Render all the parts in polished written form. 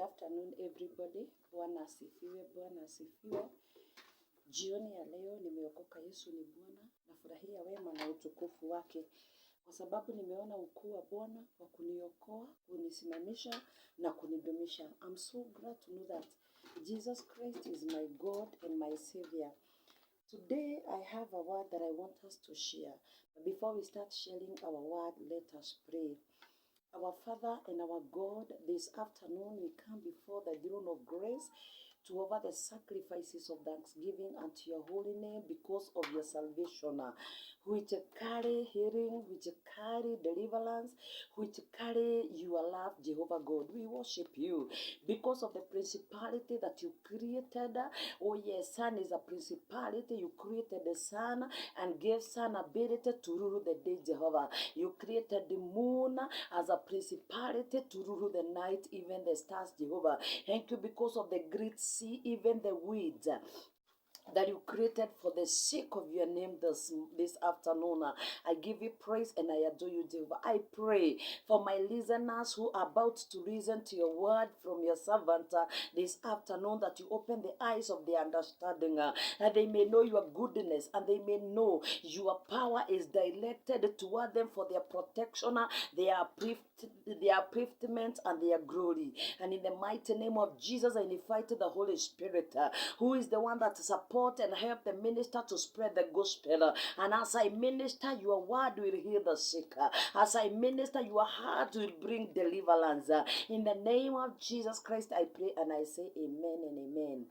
afternoon everybody. Bwana asifiwe, Bwana asifiwe. Jioni ya leo nimeokoka, Yesu ni Bwana. Nafurahia wema na utukufu wake, kwa sababu nimeona ukuu wa Bwana wa kuniokoa, kunisimamisha na kunidumisha. I'm so glad to know that Jesus Christ is my God and my Savior. Today I have a word that I want us to share. But before we start sharing our word, let us pray. Our Father and our God, this afternoon we come before the throne of grace to offer the sacrifices of thanksgiving unto your holy name because of your salvation, which carry healing, which carry deliverance, which carry your love, Jehovah God. We worship you because of the principality that you created. Oh yes, Son is a principality. You created the sun and gave Son ability to rule the day, Jehovah. You created the moon as a principality to rule the night, even the stars, Jehovah. Thank you because of the great sea, even the weeds that you created for the sake of your name this afternoon. I give you praise and I adore you, Jehovah. I pray for my listeners who are about to listen to your word from your servant this afternoon, that you open the eyes of their understanding, that they may know your goodness and they may know your power is directed toward them for their protection, their upliftment and their glory. And in the mighty name of Jesus, I invite the Holy Spirit, who is the one that support and help the minister to spread the gospel. And as I minister, your word will heal the sick. As I minister, your heart will bring deliverance. In the name of Jesus Christ, I pray and I say amen and amen.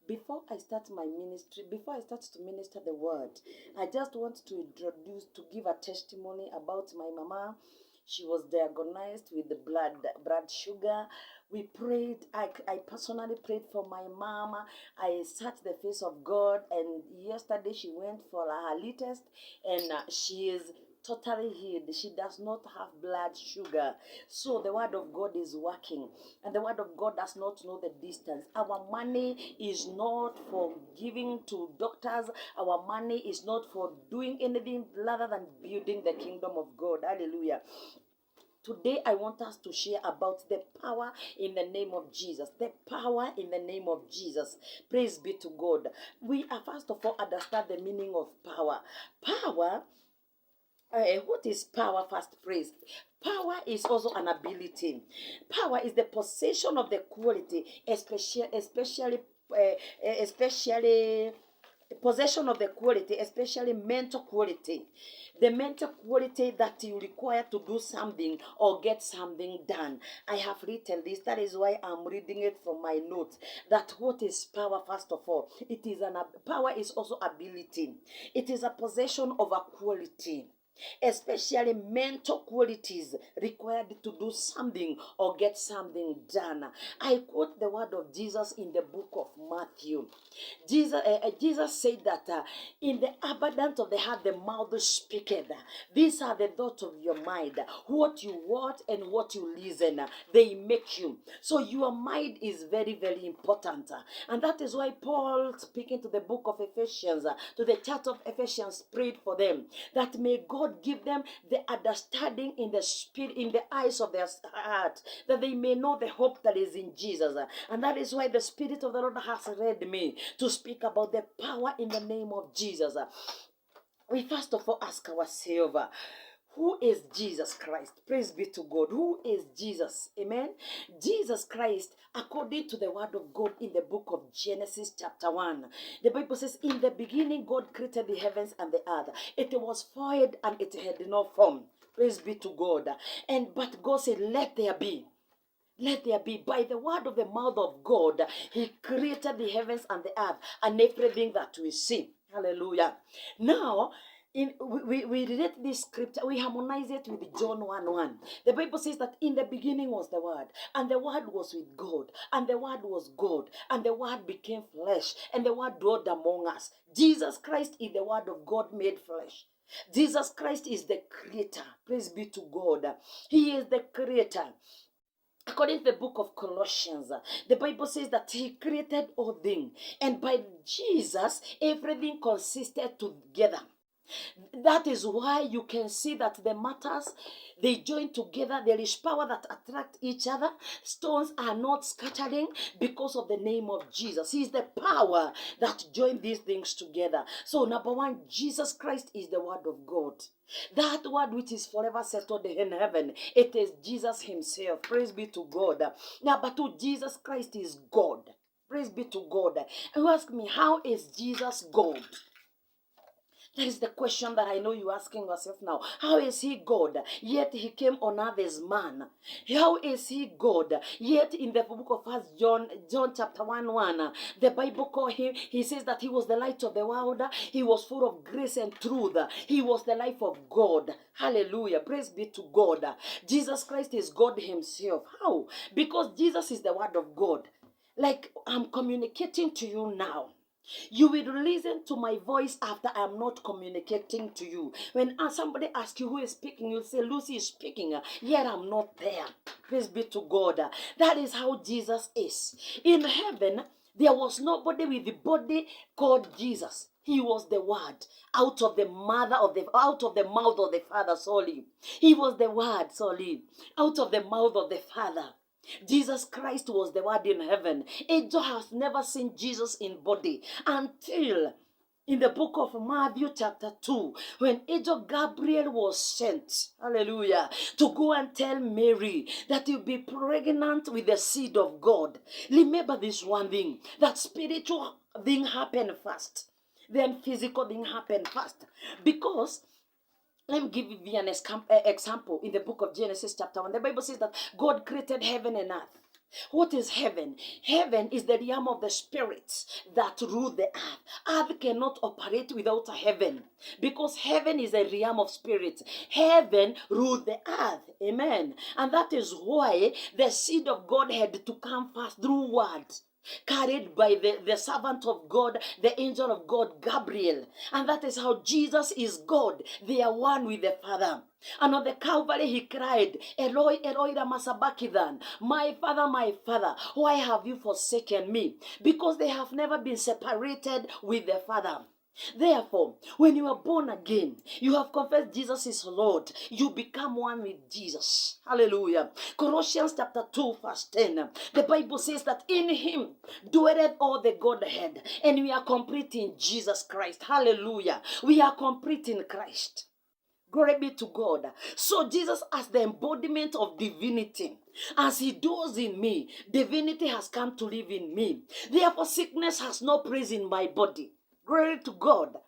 Before I start my ministry, before I start to minister the word, I just want to give a testimony about my mama. She was diagnosed with the blood sugar. We prayed. I personally prayed for my mama. I searched the face of God, and yesterday she went for her latest, and she is totally healed. She does not have blood sugar. So the word of God is working, and the word of God does not know the distance. Our money is not for giving to doctors. Our money is not for doing anything rather than building the kingdom of God. Hallelujah. Today, I want us to share about the power in the name of Jesus. The power in the name of Jesus. Praise be to God. We are first of all understand the meaning of power. Power. What is power? First, praise. Power is also an ability. Power is the possession of the quality, especially possession of the quality, especially mental quality. The mental quality that you require to do something or get something done. I have written this. That is why I'm reading it from my notes. That what is power? First of all, power is also ability. It is a possession of a quality, especially mental qualities required to do something or get something done. I quote the word of Jesus in the book of Matthew. Jesus said that in the abundance of the heart, the mouth speaketh. These are the thoughts of your mind. What you want and what you listen, they make you. So your mind is very, very important. And that is why Paul, speaking to the book of Ephesians, to the church of Ephesians, prayed for them that may God give them the understanding in the spirit, in the eyes of their heart, that they may know the hope that is in Jesus. And that is why the Spirit of the Lord has led me to speak about the power in the name of Jesus. We first of all ask ourselves, who is Jesus Christ? Praise be to God. Who is Jesus? Amen. Jesus Christ, according to the word of God in the book of Genesis chapter 1, the Bible says, in the beginning God created the heavens and the earth. It was void and it had no form. Praise be to God. But God said, let there be. Let there be. By the word of the mouth of God, he created the heavens and the earth and everything that we see. Hallelujah. Now, we read this scripture, we harmonize it with John 1:1. The Bible says that in the beginning was the Word, and the Word was with God, and the Word was God, and the Word became flesh, and the Word dwelt among us. Jesus Christ is the Word of God made flesh. Jesus Christ is the creator. Praise be to God. He is the creator. According to the book of Colossians, the Bible says that he created all things. And by Jesus, everything consisted together. That is why you can see that the matters, they join together. There is power that attract each other. Stones are not scattering because of the name of Jesus. He is the power that join these things together. So number one, Jesus Christ is the word of God. That word which is forever settled in heaven, it is Jesus himself. Praise be to God. Number two, Jesus Christ is God. Praise be to God. And you ask me, how is Jesus God? That is the question that I know you're asking yourself now. How is he God? Yet he came on earth as man. How is he God? Yet in the book of First John, chapter 1, the Bible called him, he says that he was the light of the world. He was full of grace and truth. He was the life of God. Hallelujah. Praise be to God. Jesus Christ is God himself. How? Because Jesus is the word of God. Like I'm communicating to you now. You will listen to my voice after I'm not communicating to you. When somebody asks you who is speaking, you'll say, Lucy is speaking, yet I'm not there. Praise be to God. That is how Jesus is. In heaven, there was nobody with the body called Jesus. He was the word out of the mouth of the Father, sorry. He was the word, sorry, out of the mouth of the Father. Jesus Christ was the word in heaven. Angel has never seen Jesus in body until in the book of Matthew chapter 2, when angel Gabriel was sent, hallelujah, to go and tell Mary that you'll be pregnant with the seed of God. Remember this one thing, that spiritual thing happened first, then physical thing happened first. Because let me give you an example in the book of Genesis chapter 1. The Bible says that God created heaven and earth. What is heaven? Heaven is the realm of the spirits that rule the earth. Earth cannot operate without a heaven, because heaven is a realm of spirits. Heaven ruled the earth. Amen. And that is why the seed of God had to come first through word, carried by the servant of God, the angel of God, Gabriel. And that is how Jesus is God. They are one with the Father. And on the Calvary he cried, Eloi, Eloi, lama sabachthani, my Father, why have you forsaken me? Because they have never been separated with the Father. Therefore, when you are born again, you have confessed Jesus is Lord, you become one with Jesus. Hallelujah. Colossians chapter 2 verse 10. The Bible says that in him dwelleth all the Godhead, and we are complete in Jesus Christ. Hallelujah. We are complete in Christ. Glory be to God. So Jesus, as the embodiment of divinity, as he dwells in me, divinity has come to live in me. Therefore, sickness has no place in my body. Glory to God.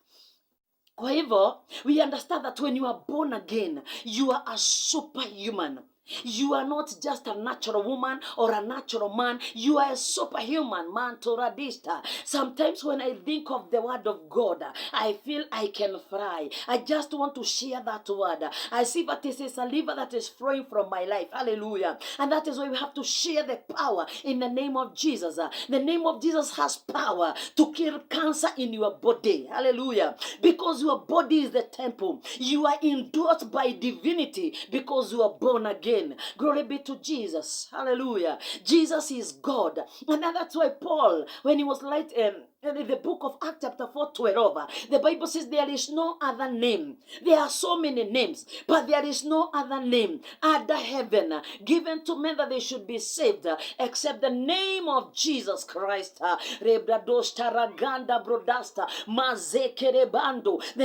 However, we understand that when you are born again, you are a superhuman. You are not just a natural woman or a natural man. You are a superhuman man, Toradista. Sometimes when I think of the word of God, I feel I can fly. I just want to share that word. I see that it is a saliva that is flowing from my life. Hallelujah. And that is why we have to share the power in the name of Jesus. The name of Jesus has power to kill cancer in your body. Hallelujah. Because your body is the temple. You are endorsed by divinity because you are born again. Glory be to Jesus. Hallelujah. Jesus is God. And that's why Paul, when he was in the book of Acts chapter 4:12, the Bible says there is no other name. There are so many names, but there is no other name under heaven given to men that they should be saved except the name of Jesus Christ. The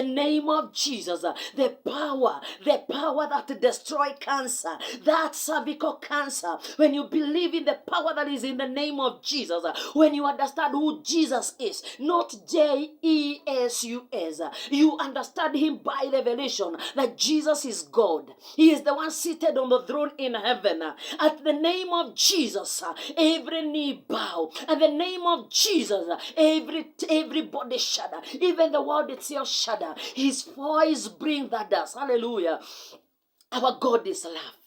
name of Jesus, the power that destroys cancer, that cervical cancer. When you believe in the power that is in the name of Jesus, when you understand who Jesus is, not Jesus, you understand him by revelation that Jesus is God. He is the one seated on the throne in heaven. At the name of Jesus, every knee bow. At the name of Jesus, everybody shudder. Even the world itself shudder. His voice brings that dust. Hallelujah. Our God is love.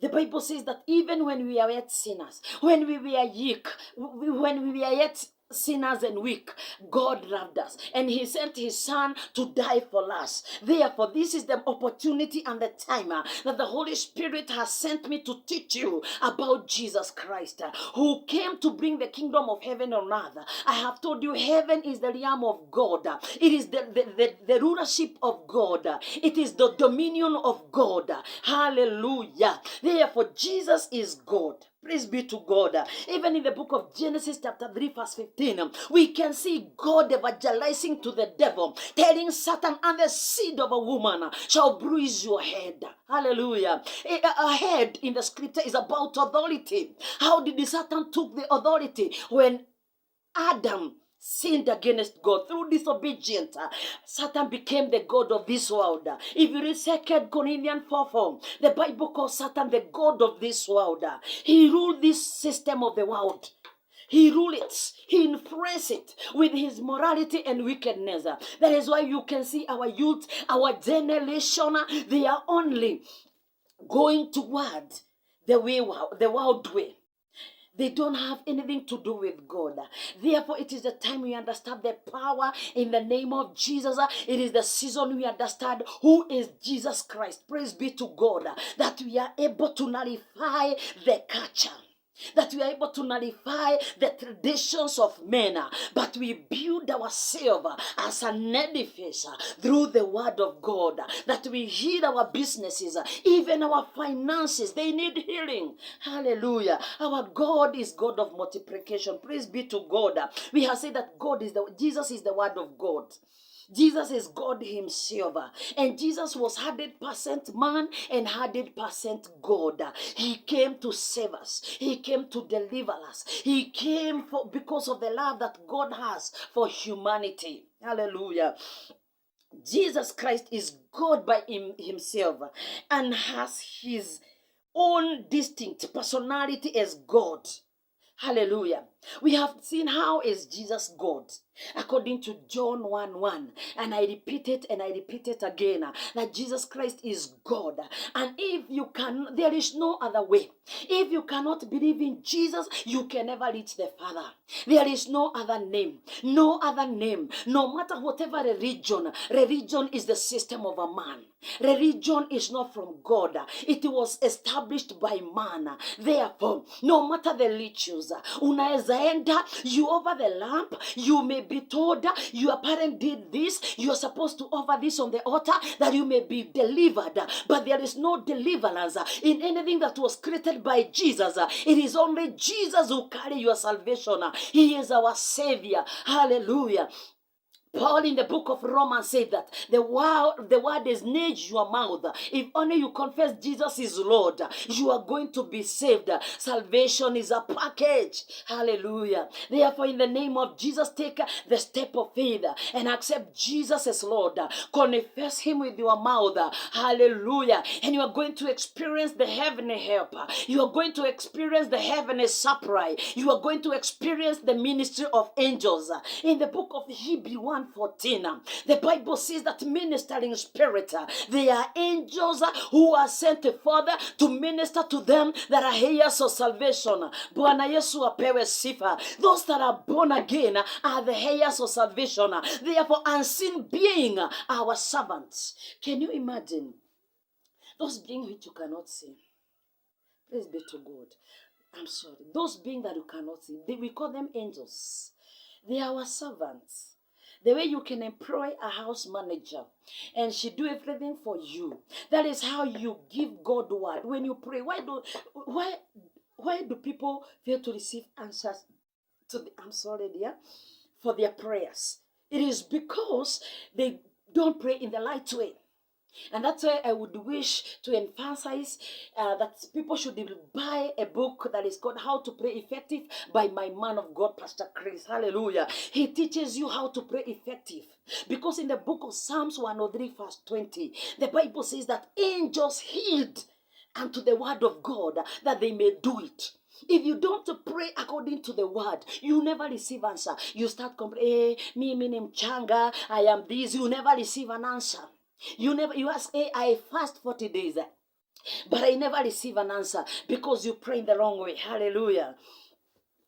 The Bible says that even when we are yet sinners, when we were weak, when we were yet sinners and weak, God loved us. And he sent his son to die for us. Therefore, this is the opportunity and the time that the Holy Spirit has sent me to teach you about Jesus Christ, who came to bring the kingdom of heaven on earth. I have told you, heaven is the realm of God. It is the rulership of God. It is the dominion of God. Hallelujah. Therefore, Jesus is God. Praise be to God. Even in the book of Genesis chapter 3 verse 15, we can see God evangelizing to the devil, telling Satan, and the seed of a woman shall bruise your head. Hallelujah. A head in the scripture is about authority. How did the Satan took the authority? When Adam sinned against God through disobedience, Satan became the god of this world. If you read 2 Corinthians 4:4, the Bible calls Satan the god of this world. He ruled this system of the world. He ruled it. He influenced it with his morality and wickedness. That is why you can see our youth, our generation, they are only going toward the world way. They don't have anything to do with God. Therefore, it is the time we understand the power in the name of Jesus. It is the season we understand who is Jesus Christ. Praise be to God, that we are able to nullify the culture, that we are able to nullify the traditions of men, but we build ourselves as an edifice through the word of God, that we heal our businesses, even our finances, they need healing. Hallelujah. Our God is God of multiplication. Praise be to God. We have said that Jesus is the word of God. Jesus is God himself, and Jesus was 100% man and 100% God. He came to save us. He came to deliver us. He came because of the love that God has for humanity. Hallelujah. Jesus Christ is God by himself and has his own distinct personality as God. Hallelujah. We have seen how is Jesus God, according to John 1:1. And I repeat it and I repeat it again, that Jesus Christ is God. And if you can, there is no other way. If you cannot believe in Jesus, you can never reach the Father. There is no other name. No other name. No matter whatever religion. Religion is the system of a man. Religion is not from God. It was established by man. Therefore, no matter the rituals, unaweza enda, you over the lamp, you may be told your parent did this, you are supposed to offer this on the altar that you may be delivered. But there is no deliverance in anything that was created by Jesus. It is only Jesus who carry your salvation. He is our Savior. Hallelujah. Paul in the book of Romans said that the word is near your mouth. If only you confess Jesus is Lord, you are going to be saved. Salvation is a package. Hallelujah. Therefore, in the name of Jesus, take the step of faith and accept Jesus as Lord. Confess him with your mouth. Hallelujah. And you are going to experience the heavenly help. You are going to experience the heavenly supply. You are going to experience the ministry of angels. In the book of Hebrews 1:14, the Bible says that ministering spirit, they are angels who are sent forth to minister to them that are heirs of salvation. Bwana Yesu apewe sifa. Those that are born again are the heirs of salvation. Therefore, unseen being our servants. Can you imagine? Those beings which you cannot see. Praise be to God. I'm sorry. Those beings that you cannot see, we call them angels. They are our servants. The way you can employ a house manager and she do everything for you. That is how you give God word. When you pray, why do people fail to receive answers for their prayers? It is because they don't pray in the right way. And that's why I would wish to emphasize that people should buy a book that is called How to Pray Effective by my man of God, Pastor Chris. Hallelujah. He teaches you how to pray effective. Because in the book of Psalms 103 verse 20, the Bible says that angels heed unto the word of God that they may do it. If you don't pray according to the word, you never receive answer. You start complaining, me name Changa, I am this. You never receive an answer. You ask, hey, I fast 40 days, but I never receive an answer because you pray in the wrong way. Hallelujah.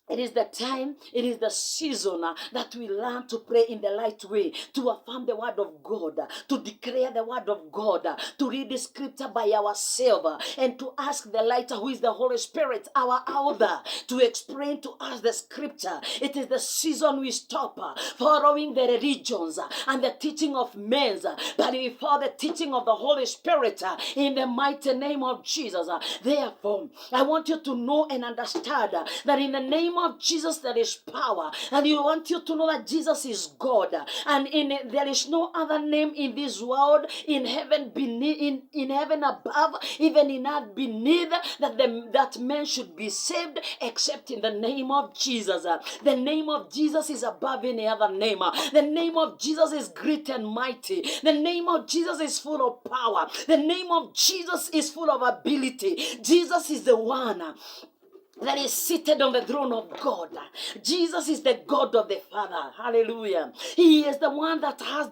It is the time, it is the season that we learn to pray in the right way, to affirm the word of God, to declare the word of God, to read the scripture by ourselves, and to ask the lighter, who is the Holy Spirit, our author, to explain to us the scripture. It is the season we stop following the religions and the teaching of men, but we follow the teaching of the Holy Spirit in the mighty name of Jesus. Therefore, I want you to know and understand that in the name of Jesus there is power, and you want you to know that Jesus is God, and there is no other name in this world, in heaven beneath, in heaven above, even in earth beneath, that man should be saved except in the name of Jesus. The name of Jesus is above any other name. The name of Jesus is great and mighty. The name of Jesus is full of power. The name of Jesus is full of ability. Jesus is the one that is seated on the throne of God. Jesus is the God of the Father. Hallelujah. He is the one that has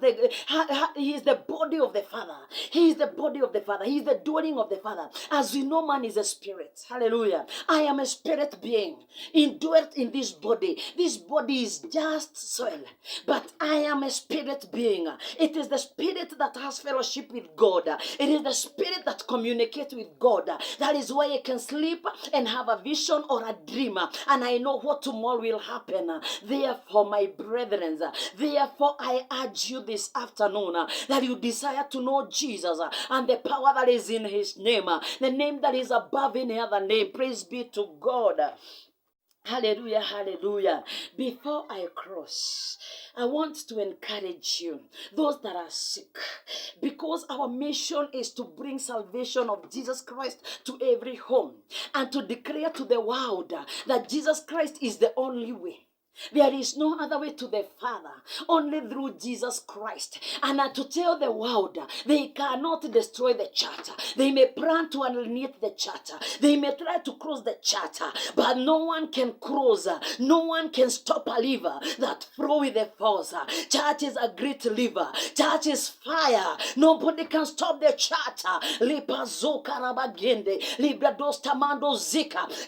he is the body of the Father. He is the body of the Father. He is the dwelling of the Father. As we know, man is a spirit. Hallelujah. I am a spirit being indwelt in this body. This body is just soil, but I am a spirit being. It is the spirit that has fellowship with God. It is the spirit that communicates with God. That is why I can sleep and have a vision or a dream, and I know what tomorrow will happen. Therefore, my brethren, therefore I urge you this afternoon that you desire to know Jesus and the power that is in his name, the name that is above any other name. Praise be to God. Hallelujah, hallelujah. Before I cross, I want to encourage you, those that are sick, because our mission is to bring salvation of Jesus Christ to every home and to declare to the world that Jesus Christ is the only way. There is no other way to the Father, only through Jesus Christ. And to tell the world, they cannot destroy the church. They may plan to alienate the church. They may try to close the church, but no one can close. No one can stop a river that flow with the force. Church is a great river. Church is fire. Nobody can stop the church.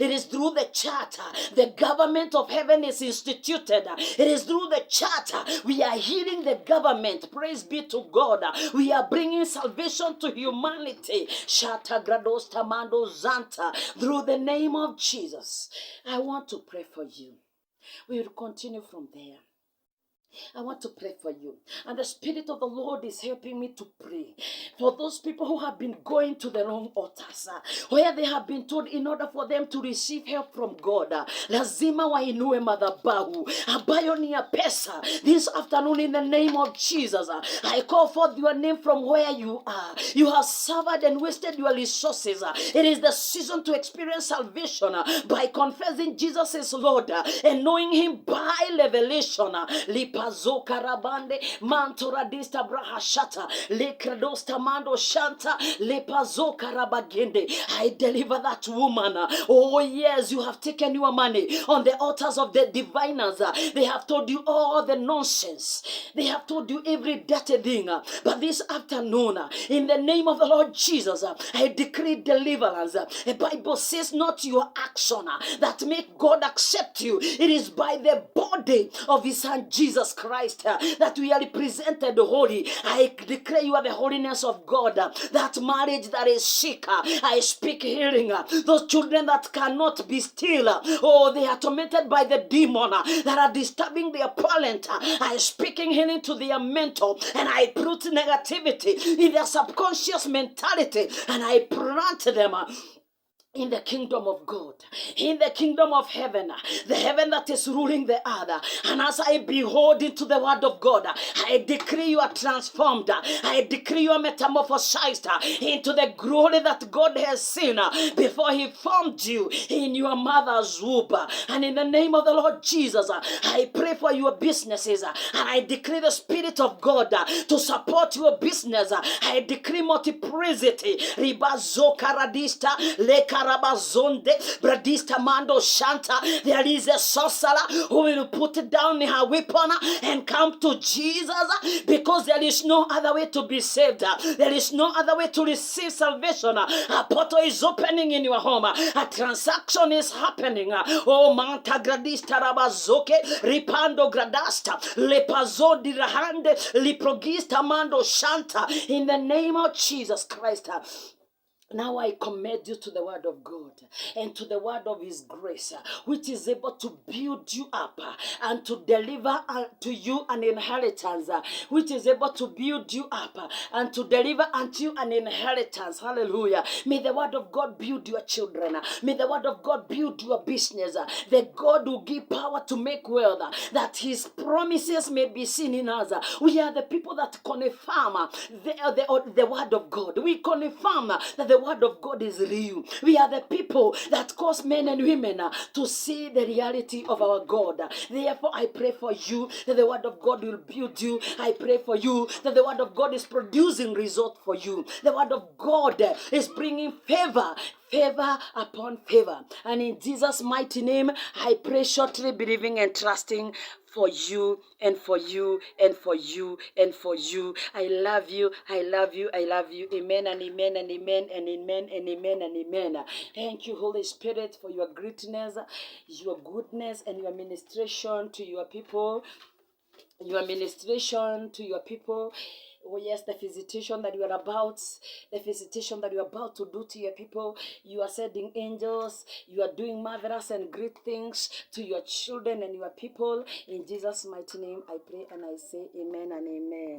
It is through the church. The government of heaven is instituted. It is through the church we are healing the government. Praise be to God. We are bringing salvation to humanity. Through the name of Jesus. I want to pray for you. We will continue from there. I want to pray for you. And the Spirit of the Lord is helping me to pray for those people who have been going to the wrong altars, where they have been told in order for them to receive help from God, lazima wainue madhabahu ambayo ni ya pesa. This afternoon, in the name of Jesus, I call forth your name from where you are. You have suffered and wasted your resources. It is the season to experience salvation by confessing Jesus is Lord and knowing him by revelation. Lipazoka rabande mantoradista brahashata lekredosta mando shanta lepazoka rabagende. I deliver that woman. Oh yes, you have taken your money on the altars of the diviners. They have told you all the nonsense. They have told you every dirty thing. But this afternoon, in the name of the Lord Jesus, I decree deliverance. The Bible says not your action that make God accept you. It is by the body of his son Jesus Christ that we are represented holy. I declare you are the holiness of God. That marriage that is sick, I speak healing. Those children that cannot be still, oh, they are tormented by the demon that are disturbing their parent. I speaking healing to their mental, and I put negativity in their subconscious mentality, and I plant them in the kingdom of God, in the kingdom of heaven, the heaven that is ruling the earth. And as I behold into the word of God, I decree you are transformed. I decree you are metamorphosized into the glory that God has seen before he formed you in your mother's womb. And in the name of the Lord Jesus, I pray for your businesses, and I decree the Spirit of God to support your business. I decree multiplicity. Ribazo karadista, rabazonde, bradista mando shanta. There is a sorcerer who will put down her weapon and come to Jesus, because there is no other way to be saved. There is no other way to receive salvation. A portal is opening in your home. A transaction is happening. Oh, manta gradista rabazoke, ripando gradasta, lepazodi rahande, liprogista mando shanta. In the name of Jesus Christ. Now I commend you to the word of God and to the word of his grace, which is able to build you up and to deliver to you an inheritance, which is able to build you up and to deliver unto you an inheritance. Hallelujah. May the word of God build your children. May the word of God build your business. The God will give power to make wealth, that his promises may be seen in us. We are the people that confirm the word of God. We confirm that the word of God is real. We are the people that cause men and women to see the reality of our God. Therefore, I pray for you that the word of God will build you. I pray for you that the word of God is producing result for you. The word of God is bringing favor upon favor. And in Jesus' mighty name, I pray shortly, believing and trusting for you and for you and for you and for you. I love you. I love you. I love you. Amen and amen and amen and amen and amen and amen. Thank you, Holy Spirit, for your greatness, your goodness, and your ministration to your people. Your ministration to your people. Oh yes, the visitation that you are about to do to your people. You are sending angels. You are doing marvelous and great things to your children and your people. In Jesus' mighty name, I pray and I say amen and amen.